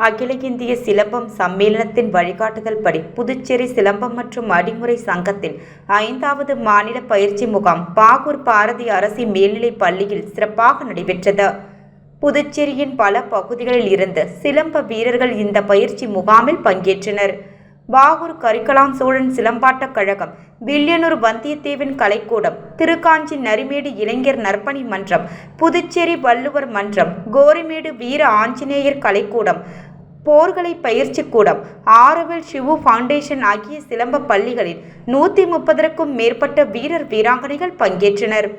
அகில இந்திய சிலம்பம் சம்மேளனத்தின் வழிகாட்டுதல் படி புதுச்சேரி சிலம்பம் மற்றும் அடிமுறை சங்கத்தின் 5வது மாநில பயிற்சி முகாம் பாகூர் பாரதி அரசு மேல்நிலைப் பள்ளியில் சிறப்பாக நடைபெற்றது. புதுச்சேரியின் பல பகுதிகளில் இருந்து சிலம்ப வீரர்கள் இந்த பயிற்சி முகாமில் பங்கேற்றனர். பாகூர் கரிக்கலான் சோழன் சிலம்பாட்டக் கழகம், வில்லியனூர் வந்தியத்தேவன் கலைக்கூடம், திருக்காஞ்சி நரிமேடு இளைஞர் நற்பணி மன்றம், புதுச்சேரி வள்ளுவர் மன்றம், கோரிமேடு வீர ஆஞ்சநேயர் கலைக்கூடம், போர்கலை பயிற்சி கூடம், ஆரோவில் சிவு ஃபவுண்டேஷன் ஆகிய சிலம்ப பள்ளிகளில் 130க்கும் மேற்பட்ட வீரர் வீராங்கனைகள் பங்கேற்றனர்.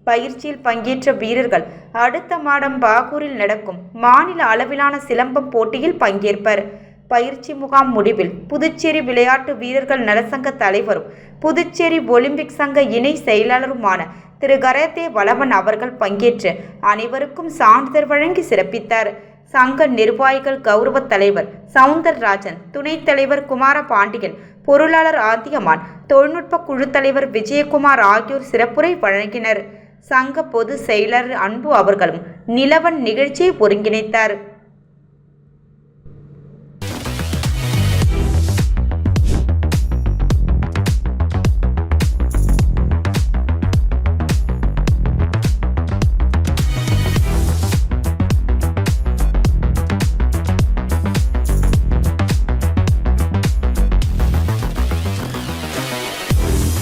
பயிற்சியில் பங்கேற்ற வீரர்கள் அடுத்த மாதம் பாகூரில் நடக்கும் மாநில அளவிலான சிலம்பம் போட்டியில் பங்கேற்பர். பயிற்சி முகாம் முடிவில் புதுச்சேரி விளையாட்டு வீரர்கள் நலசங்க தலைவரும் புதுச்சேரி ஒலிம்பிக் சங்க இணை செயலாளருமான திரு கரத்தே வளவன் அவர்கள் பங்கேற்று அனைவருக்கும் சான்றிதழ் வழங்கி சிறப்பித்தார். சங்க நிர்வாகிகள் கௌரவ தலைவர் சவுந்தரராஜன், துணைத் தலைவர் குமார பாண்டியன், பொருளாளர் ஆதியமான், தொழில்நுட்ப குழு தலைவர் விஜயகுமார் ஆகியோர் சிறப்புரை வழங்கினர். சங்க பொதுச் செயலாளர் அன்பு அவர்களும் நிலவன் நிகழ்ச்சியை ஒருங்கிணைத்தார்.